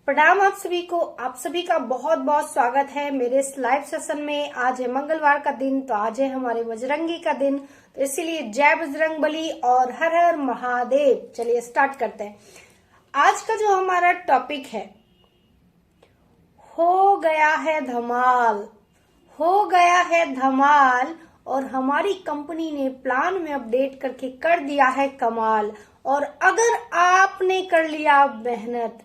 प्रणाम आप सभी का बहुत बहुत स्वागत है मेरे इस लाइव सेशन में। आज है मंगलवार का दिन, तो आज है हमारे बजरंगी का दिन, तो इसीलिए जय बजरंग बली और हर हर महादेव। चलिए स्टार्ट करते हैं। आज का जो हमारा टॉपिक है, हो गया है धमाल, हो गया है धमाल और हमारी कंपनी ने प्लान में अपडेट करके कर दिया है कमाल। और अगर आपने कर लिया मेहनत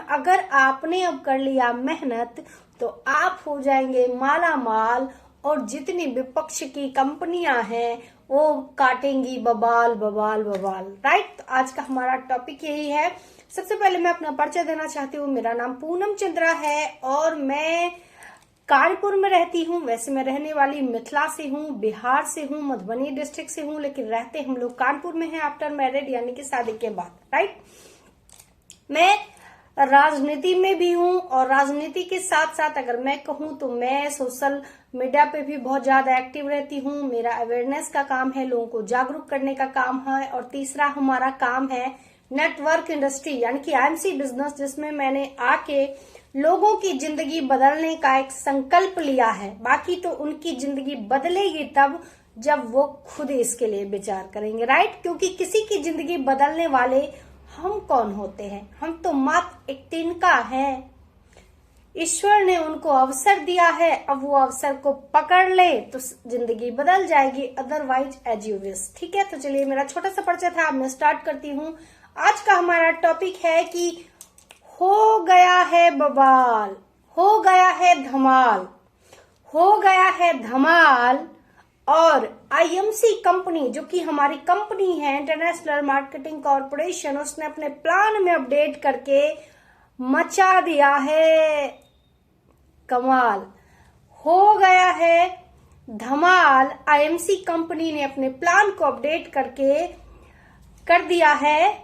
अगर आपने अब कर लिया मेहनत तो आप हो जाएंगे माला माल, और जितनी विपक्ष की कंपनियां हैं वो काटेंगी बबाल बबाल बबाल। राइट, तो आज का हमारा टॉपिक यही है। सबसे पहले मैं अपना परिचय देना चाहती हूँ। मेरा नाम पूनम चंद्रा है और मैं कानपुर में रहती हूँ। वैसे मैं रहने वाली मिथिला से हूँ, बिहार से हूँ, मधुबनी डिस्ट्रिक्ट से हूँ, लेकिन रहते हम लोग कानपुर में हैं आफ्टर मैरिड, यानी कि शादी के बाद। राइट, मैं राजनीति में भी हूँ और राजनीति के साथ साथ अगर मैं कहूँ तो मैं सोशल मीडिया पे भी बहुत ज्यादा एक्टिव रहती हूँ। मेरा अवेयरनेस का काम है, लोगों को जागरूक करने का काम है। और तीसरा हमारा काम है नेटवर्क इंडस्ट्री, यानी कि आईएमसी बिजनेस, जिसमें मैंने आके लोगों की जिंदगी बदलने का एक संकल्प लिया है। बाकी तो उनकी जिंदगी बदलेगी तब जब वो खुद इसके लिए विचार करेंगे। राइट, क्योंकि किसी की जिंदगी बदलने वाले हम कौन होते हैं? हम तो मात्र एक तिनका हैं। ईश्वर ने उनको अवसर दिया है, अब वो अवसर को पकड़ ले तो जिंदगी बदल जाएगी, अदरवाइज एज यू विश। ठीक है, तो चलिए मेरा छोटा सा परिचय था, अब मैं स्टार्ट करती हूँ। आज का हमारा टॉपिक है कि हो गया है बवाल, हो गया है धमाल, हो गया है धमाल। और आईएमसी कंपनी, जो कि हमारी कंपनी है इंटरनेशनल मार्केटिंग कॉर्पोरेशन, उसने अपने प्लान में अपडेट करके मचा दिया है कमाल। हो गया है धमाल, आईएमसी कंपनी ने अपने प्लान को अपडेट करके कर दिया है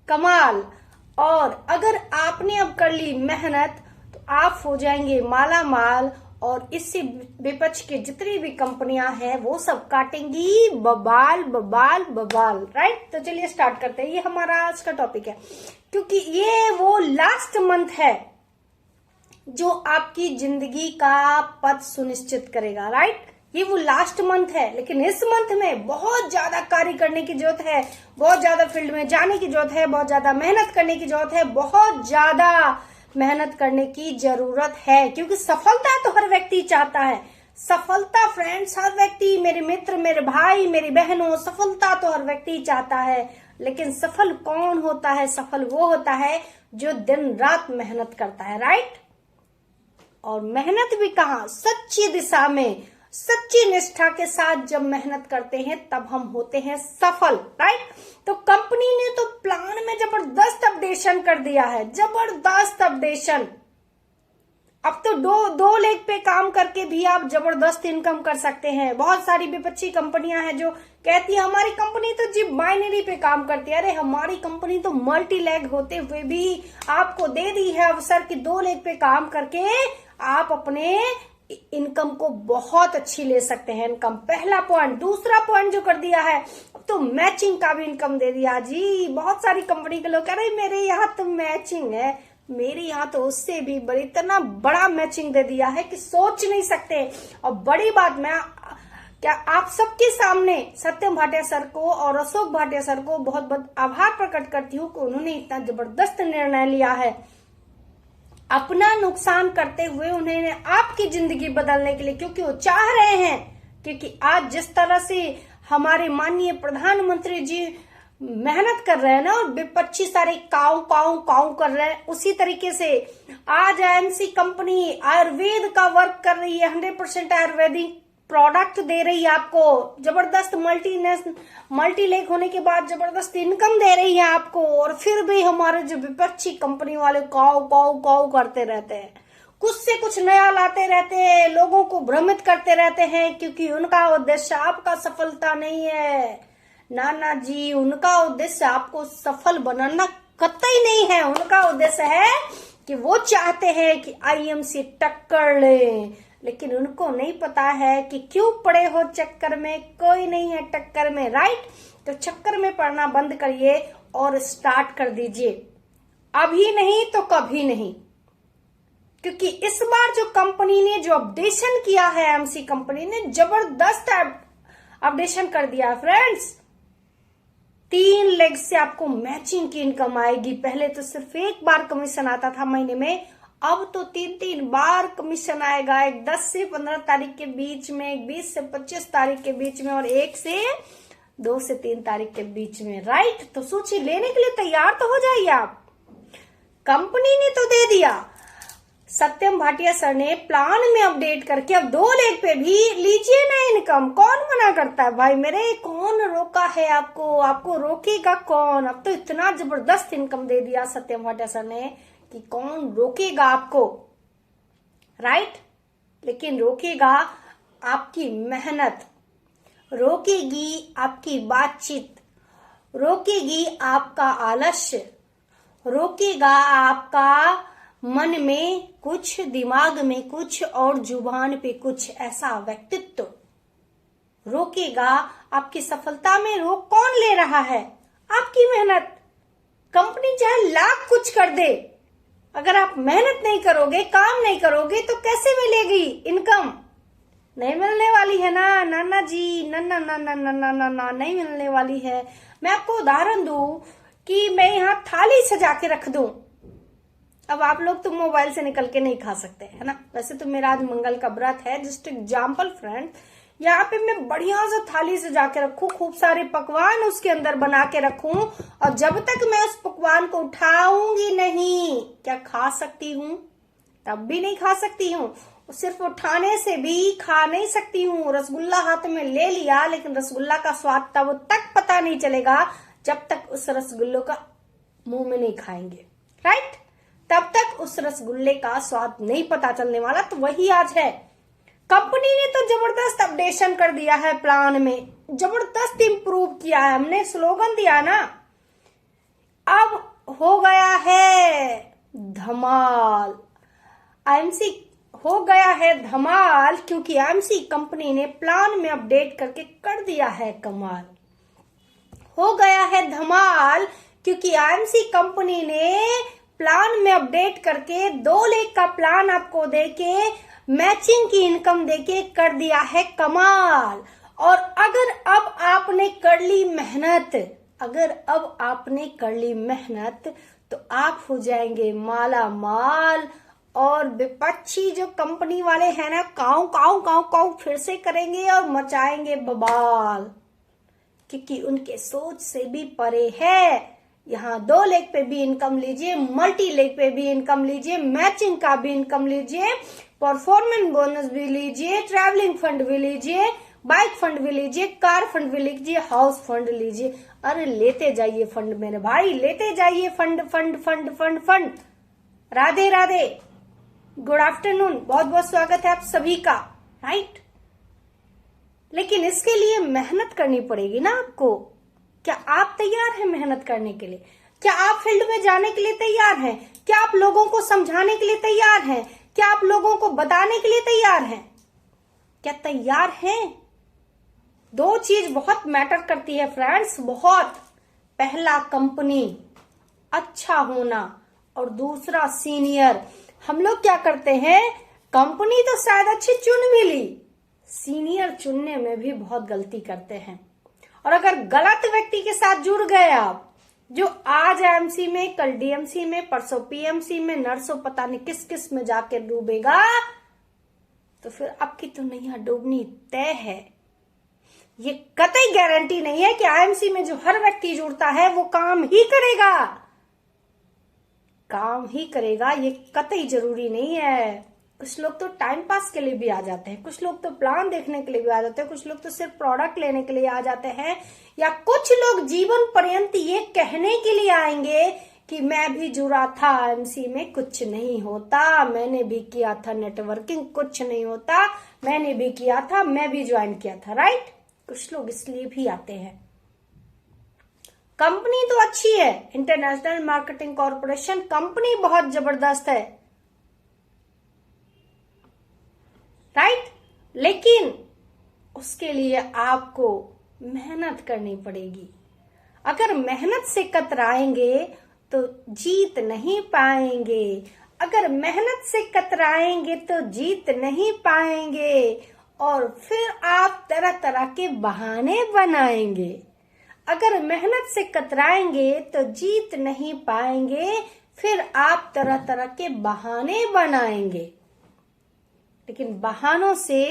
कमाल। और अगर आपने अब कर ली मेहनत तो आप हो जाएंगे माला माल, और इससे विपक्ष के जितनी भी कंपनियां हैं वो सब काटेंगी बबाल बबाल बबाल। राइट, तो चलिए स्टार्ट करते हैं। ये हमारा आज का टॉपिक है, क्योंकि ये वो लास्ट मंथ है जो आपकी जिंदगी का पथ सुनिश्चित करेगा। राइट, ये वो लास्ट मंथ है, लेकिन इस मंथ में बहुत ज्यादा कार्य करने की जरूरत है, बहुत ज्यादा फील्ड में जाने की जरूरत है, बहुत ज्यादा मेहनत करने की जरूरत है, बहुत ज्यादा मेहनत करने की जरूरत है। क्योंकि सफलता तो हर व्यक्ति चाहता है, सफलता फ्रेंड्स, हर व्यक्ति, मेरे मित्र, मेरे भाई, मेरी बहनों, सफलता तो हर व्यक्ति चाहता है। लेकिन सफल कौन होता है? सफल वो होता है जो दिन रात मेहनत करता है। राइट, और मेहनत भी कहाँ? सच्ची दिशा में, सच्ची निष्ठा के साथ जब मेहनत करते हैं तब हम होते हैं सफल। राइट, तो कंपनी ने तो प्लान में जबरदस्त अपडेशन कर दिया है, जबरदस्त अपडेशन। अब तो दो लेग पे काम करके भी आप जबरदस्त इनकम कर सकते हैं। बहुत सारी विपक्षी कंपनियां हैं जो कहती है हमारी कंपनी तो जी बाइनरी पे काम करती है। अरे हमारी कंपनी तो मल्टी लेग होते हुए भी आपको दे दी है अवसर कि 2 लेग पे काम करके आप अपने इनकम को बहुत अच्छी ले सकते हैं। इनकम पहला पॉइंट। दूसरा पॉइंट जो कर दिया है, तो मैचिंग का भी इनकम दे दिया जी। बहुत सारी कंपनी के लोग कह रहे मेरे यहाँ तो मैचिंग है, मेरे यहाँ तो उससे भी बड़ी, इतना बड़ा मैचिंग दे दिया है कि सोच नहीं सकते। और बड़ी बात, मैं क्या आप सबके सामने सत्यम भाटिया सर को और अशोक भाटिया सर को बहुत बहुत आभार प्रकट करती हूँ कि उन्होंने इतना जबरदस्त निर्णय लिया है, अपना नुकसान करते हुए उन्होंने आपकी जिंदगी बदलने के लिए, क्योंकि वो चाह रहे हैं। क्योंकि आज जिस तरह से हमारे माननीय प्रधानमंत्री जी मेहनत कर रहे हैं ना, और विपक्षी सारे काऊ काऊ काऊ कर रहे हैं, उसी तरीके से आज आईएमसी कंपनी आयुर्वेद का वर्क कर रही है। 100% आयुर्वेदिक प्रोडक्ट दे रही है आपको, जबरदस्त मल्टी लेग होने के बाद जबरदस्त इनकम दे रही है आपको। और फिर भी हमारे जो विपक्षी कंपनी वाले काऊ काऊ काऊ करते रहते हैं, कुछ से कुछ नया लाते रहते हैं, लोगों को भ्रमित करते रहते हैं, क्योंकि उनका उद्देश्य आपका सफलता नहीं है। नाना जी, उनका उद्देश्य आपको सफल बनाना कतई नहीं है। उनका उद्देश्य है कि वो चाहते हैं कि आईएमसी टक्कर ले, लेकिन उनको नहीं पता है कि क्यों पड़े हो चक्कर में, कोई नहीं है टक्कर में। राइट, तो चक्कर में पड़ना बंद करिए और स्टार्ट कर दीजिए। अभी नहीं तो कभी नहीं, क्योंकि इस बार जो कंपनी ने जो अपडेशन किया है, एमसी कंपनी ने जबरदस्त अपडेशन कर दिया फ्रेंड्स। 3 लेग से आपको मैचिंग की इनकम आएगी। पहले तो सिर्फ एक बार कमीशन आता था महीने में, अब तो 3-3 बार कमीशन आएगा। एक 10 से 15 तारीख के बीच में, एक 20 से 25 तारीख के बीच में, और 1 से 2 से 3 तारीख के बीच में। राइट, तो सोचिए, लेने के लिए तैयार तो हो जाइए आप। कंपनी ने तो दे दिया, सत्यम भाटिया सर ने प्लान में अपडेट करके अब 2 लेग पे भी लीजिए ना इनकम। कौन मना करता है भाई मेरे? कौन रोका है आपको? आपको रोकेगा कौन? अब तो इतना जबरदस्त इनकम दे दिया सत्यम भाटिया सर ने कि कौन रोकेगा आपको? राइट, लेकिन रोकेगा आपकी मेहनत, रोकेगी आपकी बातचीत, रोकेगी आपका आलस्य, रोकेगा आपका मन में कुछ, दिमाग में कुछ और जुबान पे कुछ ऐसा व्यक्तित्व, रोकेगा आपकी सफलता में। रोक कौन ले रहा है? आपकी मेहनत। कंपनी चाहे लाख कुछ कर दे, अगर आप मेहनत नहीं करोगे, काम नहीं करोगे, तो कैसे मिलेगी इनकम? नहीं मिलने वाली है ना नाना जी, ना ना ना ना ना ना ना ना, नहीं मिलने वाली है। मैं आपको उदाहरण दूं कि मैं यहाँ थाली सजा के रख दूं, अब आप लोग तो मोबाइल से निकल के नहीं खा सकते है ना। वैसे तो मेरा आज मंगल का व्रत है, जस्ट एग्जाम्पल फ्रेंड। यहाँ पे मैं बढ़िया सा थाली सजा के रखूं, खूब सारे पकवान उसके अंदर बना के रखूं, और जब तक मैं उस पकवान को उठाऊंगी नहीं, क्या खा सकती हूँ? तब भी नहीं खा सकती हूँ। सिर्फ उठाने से भी खा नहीं सकती हूँ। रसगुल्ला हाथ में ले लिया, लेकिन रसगुल्ला का स्वाद तब तक पता नहीं चलेगा जब तक उस रसगुल्लो का मुंह में नहीं खाएंगे। राइट, तब तक उस रसगुल्ले का स्वाद नहीं पता चलने वाला। तो वही आज है, कंपनी ने तो जबरदस्त अपडेशन कर दिया है, प्लान में जबरदस्त इंप्रूव किया है। हमने स्लोगन दिया ना, अब हो गया है धमाल। आईएमसी हो गया है धमाल, क्योंकि आईएमसी कंपनी ने प्लान में अपडेट करके कर दिया है कमाल। हो गया है धमाल, क्योंकि आईएमसी कंपनी ने प्लान में अपडेट करके 2 लेख का प्लान आपको देके, मैचिंग की इनकम देके कर दिया है कमाल। और अगर अब आपने कर ली मेहनत, अगर अब आपने कर ली मेहनत, तो आप हो जाएंगे माला माल। और विपक्षी जो कंपनी वाले हैं ना, काऊ काऊ काऊ काऊ फिर से करेंगे और मचाएंगे बवाल, क्योंकि उनके सोच से भी परे है। यहाँ 2 लेग पे भी इनकम लीजिए, मल्टी लेग पे भी इनकम लीजिए, मैचिंग का भी इनकम लीजिए, परफॉर्मेंस बोनस भी लीजिए, ट्रैवलिंग फंड भी लीजिए, बाइक फंड भी लीजिए, कार फंड भी लीजिए, हाउस फंड लीजिए। अरे लेते जाइए फंड मेरे भाई, लेते जाइए fund fund fund fund fund. Radhe Radhe, good afternoon, बहुत बहुत स्वागत है आप सभी का। राइट, लेकिन इसके लिए मेहनत करनी पड़ेगी ना आपको। क्या आप तैयार हैं मेहनत करने के लिए? क्या आप फील्ड में जाने के लिए तैयार हैं? क्या आप लोगों को समझाने के लिए तैयार हैं? क्या आप लोगों को बताने के लिए तैयार हैं? क्या तैयार हैं? 2 चीज बहुत मैटर करती है फ्रेंड्स, बहुत। पहला कंपनी अच्छा होना, और दूसरा सीनियर। हम लोग क्या करते हैं, कंपनी तो शायद अच्छी चुन भी ली, सीनियर चुनने में भी बहुत गलती करते हैं। और अगर गलत व्यक्ति के साथ जुड़ गए आप, जो आज एमसी में, कल डीएमसी में, परसों पीएमसी में, नरसों पता नहीं किस किस में जाके डूबेगा, तो फिर आपकी तो नैया डूबनी तय है। ये कतई गारंटी नहीं है कि आईएमसी में जो हर व्यक्ति जुड़ता है वो काम ही करेगा, काम ही करेगा, ये कतई जरूरी नहीं है। कुछ लोग तो टाइम पास के लिए भी आ जाते हैं, कुछ लोग तो प्लान देखने के लिए भी आ जाते हैं, कुछ लोग तो सिर्फ प्रोडक्ट लेने के लिए आ जाते हैं, या कुछ लोग जीवन पर्यंत ये कहने के लिए आएंगे कि मैं भी जुड़ा था एमसी में, कुछ नहीं होता, मैंने भी किया था नेटवर्किंग, कुछ नहीं होता, मैंने भी किया था, मैं भी ज्वाइन किया था। राइट, कुछ लोग इसलिए भी आते हैं। कंपनी तो अच्छी है, इंटरनेशनल मार्केटिंग कॉर्पोरेशन कंपनी बहुत जबरदस्त है। राइट, लेकिन उसके लिए आपको मेहनत करनी पड़ेगी। अगर मेहनत से कतराएंगे तो जीत नहीं पाएंगे। अगर मेहनत से कतराएंगे तो जीत नहीं पाएंगे और फिर आप तरह तरह के बहाने बनाएंगे। अगर मेहनत से कतराएंगे तो जीत नहीं पाएंगे, फिर आप तरह तरह के बहाने बनाएंगे। लेकिन बहानों से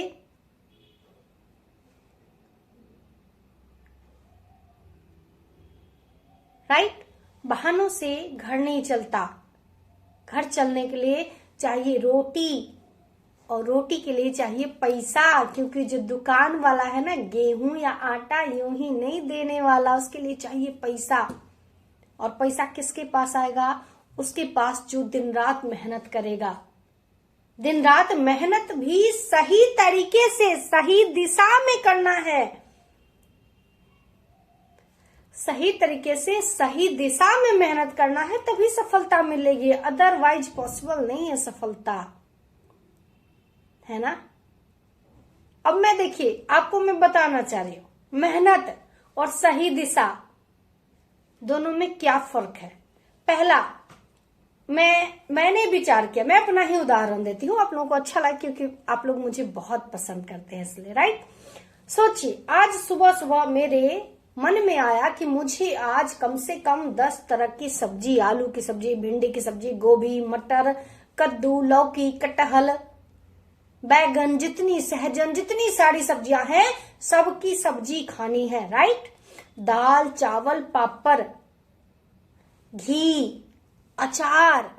बहानों से घर नहीं चलता। घर चलने के लिए चाहिए रोटी और रोटी के लिए चाहिए पैसा, क्योंकि जो दुकान वाला है ना, गेहूं या आटा यूं ही नहीं देने वाला, उसके लिए चाहिए पैसा। और पैसा किसके पास आएगा? उसके पास जो दिन रात मेहनत करेगा। दिन रात मेहनत भी सही तरीके से सही दिशा में करना है। सही तरीके से सही दिशा में मेहनत करना है, तभी सफलता मिलेगी। अदरवाइज पॉसिबल नहीं है सफलता, है ना। अब मैं देखिए आपको मैं बताना चाह रही हूं, मेहनत और सही दिशा दोनों में क्या फर्क है। पहला, मैंने विचार किया, मैं अपना ही उदाहरण देती हूँ, आप लोगों को अच्छा लगे क्योंकि आप लोग मुझे बहुत पसंद करते हैं इसलिए, राइट। सोचिए, आज सुबह सुबह मेरे मन में आया कि मुझे आज कम से कम 10 तरह की सब्जी, आलू की सब्जी, भिंडी की सब्जी, गोभी, मटर, कद्दू, लौकी, कटहल, बैगन, जितनी सहजन, जितनी सारी सब्जियां हैं सबकी सब्जी खानी है, राइट। दाल, चावल, पापड़, घी, अचार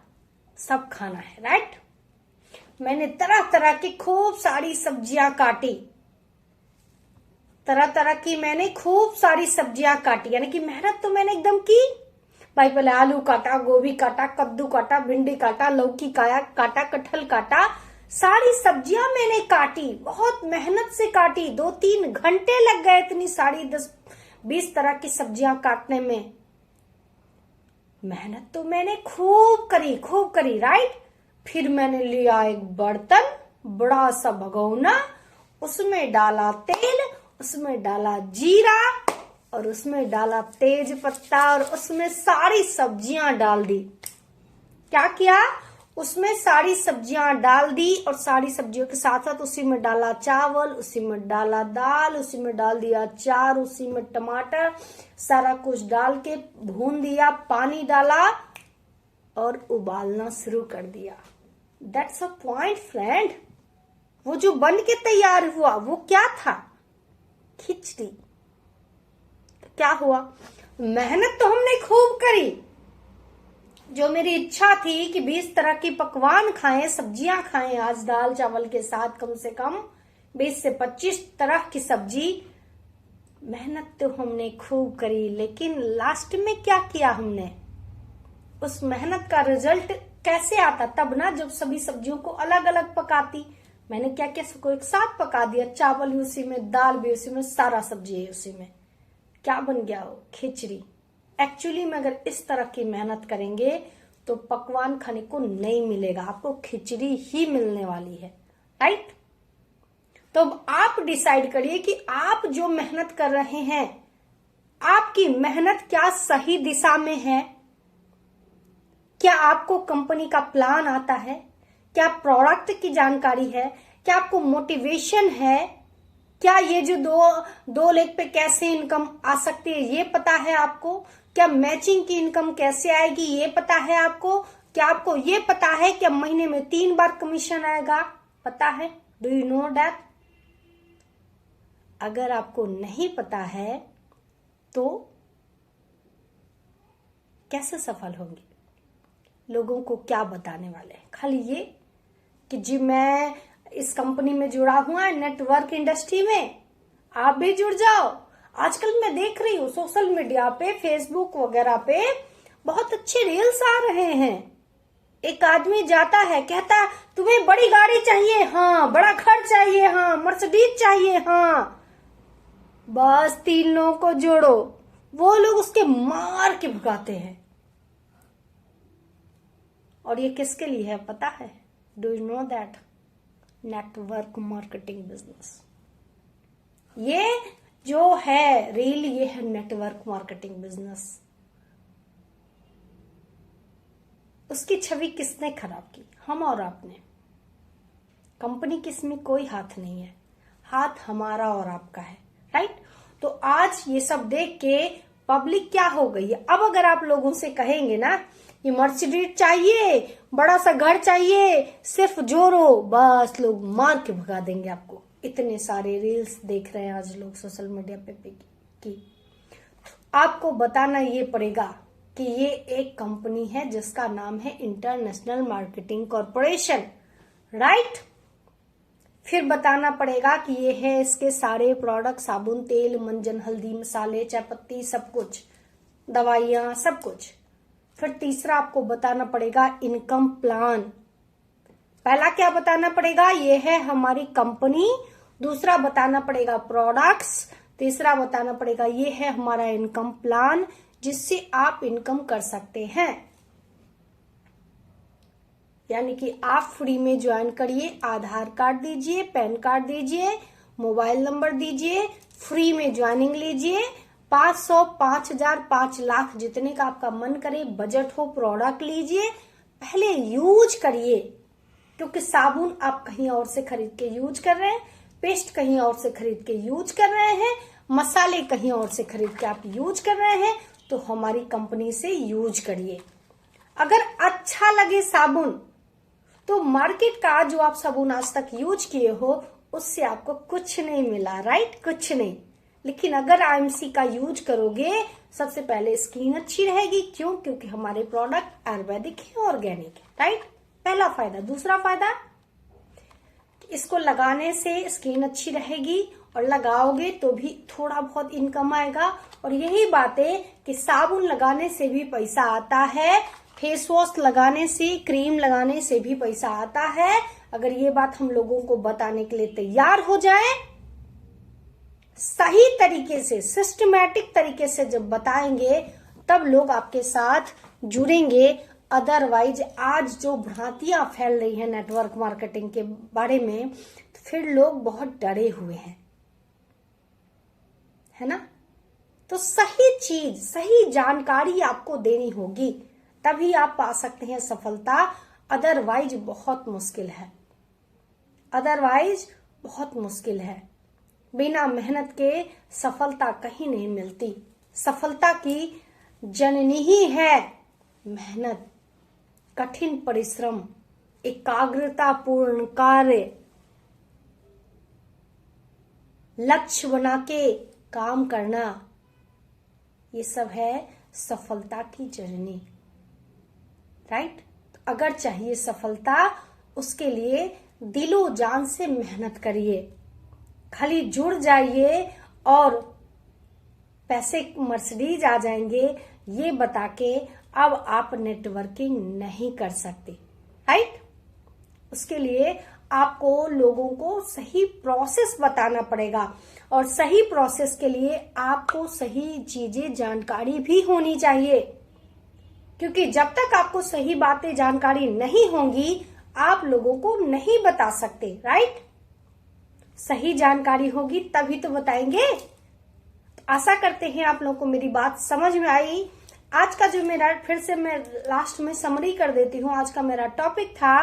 सब खाना है, राइट। मैंने तरह तरह की खूब सारी सब्जियां काटी, तरह तरह की मैंने खूब सारी सब्जियां काटी, यानी कि मेहनत तो मैंने एकदम की भाई। पहले आलू काटा, गोभी काटा, कद्दू काटा, भिंडी काटा, लौकी काटा, कटहल काटा, सारी सब्जियां मैंने काटी, बहुत मेहनत से काटी। 2-3 घंटे लग गए इतनी सारी 10-20 तरह की सब्जियां काटने में। मेहनत तो मैंने खूब करी, राइट। फिर मैंने लिया एक बर्तन, बड़ा सा भगोना, उसमें डाला तेल, उसमें डाला जीरा और उसमें डाला तेज पत्ता और उसमें सारी सब्जियां डाल दी। क्या किया? उसमें सारी सब्जियां डाल दी और सारी सब्जियों के साथ साथ उसी में डाला चावल, उसी में डाला दाल, उसी में डाल दिया अचार, उसी में टमाटर, सारा कुछ डाल के भून दिया, पानी डाला और उबालना शुरू कर दिया। That's a point friend. वो जो बन के तैयार हुआ वो क्या था? खिचड़ी। क्या हुआ? मेहनत तो हमने खूब करी। जो मेरी इच्छा थी कि 20 तरह की पकवान खाएं, सब्जियां खाएं, आज दाल चावल के साथ कम से कम 20 से 25 तरह की सब्जी, मेहनत तो हमने खूब करी, लेकिन लास्ट में क्या किया हमने? उस मेहनत का रिजल्ट कैसे आता? तब ना जब सभी सब्जियों को अलग अलग पकाती। मैंने क्या क्या सबको एक साथ पका दिया, चावल भी उसी में, दाल भी उसी में, सारा सब्जी उसी में। क्या बन गया वो? खिचड़ी। एक्चुअली में अगर इस तरह की मेहनत करेंगे तो पकवान खाने को नहीं मिलेगा, आपको खिचड़ी ही मिलने वाली है, राइट। तो अब आप डिसाइड करिए कि आप जो मेहनत कर रहे हैं, आपकी मेहनत क्या सही दिशा में है? क्या आपको कंपनी का प्लान आता है? क्या प्रोडक्ट की जानकारी है? क्या आपको मोटिवेशन है? क्या ये जो दो लेग पे कैसे इनकम आ सकती है ये पता है आपको? क्या मैचिंग की इनकम कैसे आएगी ये पता है आपको? क्या आपको ये पता है कि महीने में 3 बार कमीशन आएगा? पता है? Do you know that? अगर आपको नहीं पता है तो कैसे सफल होंगे? लोगों को क्या बताने वाले हैं? खाली ये कि जी मैं इस कंपनी में जुड़ा हुआ है, नेटवर्क इंडस्ट्री में, आप भी जुड़ जाओ। आजकल मैं देख रही हूँ सोशल मीडिया पे, फेसबुक वगैरह पे बहुत अच्छे रील्स आ रहे हैं। एक आदमी जाता है, कहता है तुम्हें बड़ी गाड़ी चाहिए? हाँ। बड़ा घर चाहिए? हाँ। मर्सिडीज चाहिए? हाँ। बस 3 लोगों को जोड़ो, वो लोग उसके मार के भगाते हैं। और ये किसके लिए है पता है? Do you know that? Network marketing business. ये जो है रील, ये है नेटवर्क मार्केटिंग बिजनेस। उसकी छवि किसने खराब की? हम और आपने। कंपनी की इसमें कोई हाथ नहीं है, हाथ हमारा और आपका है, राइट? तो आज ये सब देख के पब्लिक क्या हो गई है। अब अगर आप लोगों से कहेंगे ना ये मर्सिडीज चाहिए, बड़ा सा घर चाहिए, सिर्फ जोरो, बस लोग मार के भगा देंगे आपको। इतने सारे रील्स देख रहे हैं आज लोग सोशल मीडिया पे की। आपको बताना ये पड़ेगा कि ये एक कंपनी है जिसका नाम है इंटरनेशनल मार्केटिंग कॉरपोरेशन, राइट? फिर बताना पड़ेगा कि ये है इसके सारे प्रोडक्ट, साबुन, तेल, मंजन, हल्दी, मसाले, चाय पत्ती, सब कुछ, दवाइयां, सब कुछ। फिर तीसरा आपको बताना पड़ेगा इनकम प्लान। पहला क्या बताना पड़ेगा? ये है हमारी कंपनी। दूसरा बताना पड़ेगा प्रोडक्ट्स। तीसरा बताना पड़ेगा ये है हमारा इनकम प्लान जिससे आप इनकम कर सकते हैं। यानी कि आप फ्री में ज्वाइन करिए, आधार कार्ड दीजिए, पैन कार्ड दीजिए, मोबाइल नंबर दीजिए, फ्री में ज्वाइनिंग लीजिए। 500, 5000, 5 लाख जितने का आपका मन करे, बजट हो, प्रोडक्ट लीजिए, पहले यूज करिए। क्योंकि साबुन आप कहीं और से खरीद के यूज कर रहे हैं, पेस्ट कहीं और से खरीद के यूज कर रहे हैं, मसाले कहीं और से खरीद के आप यूज कर रहे हैं, तो हमारी कंपनी से यूज करिए। अगर अच्छा लगे साबुन तो मार्केट का जो आप साबुन आज तक यूज किए हो उससे आपको कुछ नहीं मिला, राइट? कुछ नहीं। लेकिन अगर आईएमसी का यूज करोगे, सबसे पहले स्किन अच्छी रहेगी। क्यों? क्योंकि हमारे प्रोडक्ट आयुर्वेदिक है, ऑर्गेनिक है, राइट? पहला फायदा। दूसरा फायदा, इसको लगाने से स्किन अच्छी रहेगी और लगाओगे तो भी थोड़ा बहुत इनकम आएगा। और यही बात है कि साबुन लगाने से भी पैसा आता है, फेस वॉश लगाने से, क्रीम लगाने से भी पैसा आता है। अगर ये बात हम लोगों को बताने के लिए तैयार हो जाए, सही तरीके से, सिस्टमैटिक तरीके से जब बताएंगे तब लोग आपके साथ जुड़ेंगे। अदरवाइज आज जो भ्रांतियां फैल रही है नेटवर्क मार्केटिंग के बारे में, फिर लोग बहुत डरे हुए हैं, है ना? तो सही चीज, सही जानकारी आपको देनी होगी, तभी आप पा सकते हैं सफलता। अदरवाइज बहुत मुश्किल है, अदरवाइज बहुत मुश्किल है। बिना मेहनत के सफलता कहीं नहीं मिलती। सफलता की जननी ही है मेहनत, कठिन परिश्रम, एकाग्रता पूर्ण कार्य, लक्ष्य बना के काम करना, ये सब है सफलता की जर्नी, राइट? अगर चाहिए सफलता, उसके लिए दिलो जान से मेहनत करिए। खाली जुड़ जाइए और पैसे मर्सिडीज आ जाएंगे ये बता के अब आप नेटवर्किंग नहीं कर सकते, राइट? उसके लिए आपको लोगों को सही प्रोसेस बताना पड़ेगा और सही प्रोसेस के लिए आपको सही चीजें, जानकारी भी होनी चाहिए। क्योंकि जब तक आपको सही बातें, जानकारी नहीं होंगी, आप लोगों को नहीं बता सकते, राइट? सही जानकारी होगी तभी तो बताएंगे। आशा करते हैं आप लोगों को मेरी बात समझ में आई। आज का जो मेरा, फिर से मैं लास्ट में समरी कर देती हूँ, आज का मेरा टॉपिक था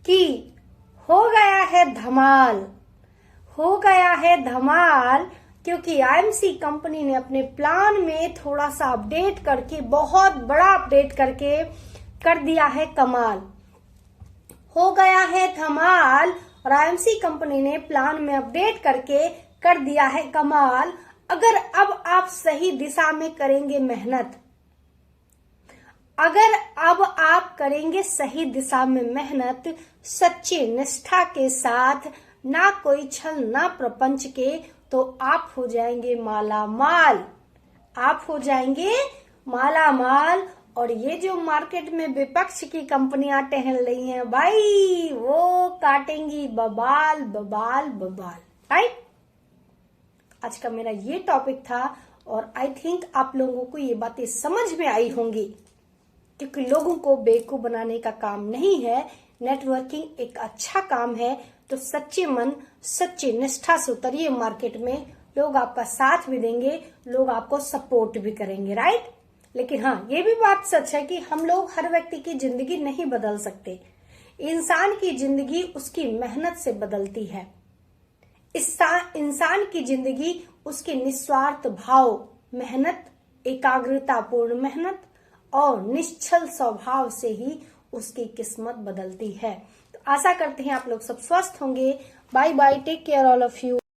कि हो गया है धमाल, हो गया है धमाल, क्योंकि आईएमसी कंपनी ने अपने प्लान में थोड़ा सा अपडेट करके, बहुत बड़ा अपडेट करके कर दिया है कमाल। हो गया है धमाल और आईएमसी कंपनी ने प्लान में अपडेट करके कर दिया है कमाल। अगर अब आप सही दिशा में करेंगे मेहनत, अगर अब आप करेंगे सही दिशा में मेहनत, सच्ची निष्ठा के साथ, ना कोई छल ना प्रपंच के, तो आप हो जाएंगे माला माल, आप हो जाएंगे माला माल। और ये जो मार्केट में विपक्ष की कंपनियां टहल रही हैं भाई, वो काटेंगी बबाल बबाल बबाल, राइट? आज का मेरा ये टॉपिक था और आई थिंक आप लोगों को ये बातें समझ में आई होंगी, क्योंकि लोगों को बेवकूफ बनाने का काम नहीं है। नेटवर्किंग एक अच्छा काम है। तो सच्चे मन, सच्ची निष्ठा से उतरिए मार्केट में, लोग आपका साथ भी देंगे, लोग आपको सपोर्ट भी करेंगे, राइट? लेकिन हाँ, ये भी बात सच है कि हम लोग हर व्यक्ति की जिंदगी नहीं बदल सकते। इंसान की जिंदगी उसकी मेहनत से बदलती है। इंसान की जिंदगी उसके निस्वार्थ भाव, मेहनत, एकाग्रता पूर्ण मेहनत और निश्चल स्वभाव से ही उसकी किस्मत बदलती है। तो आशा करते हैं आप लोग सब स्वस्थ होंगे। Bye bye, take care all of you.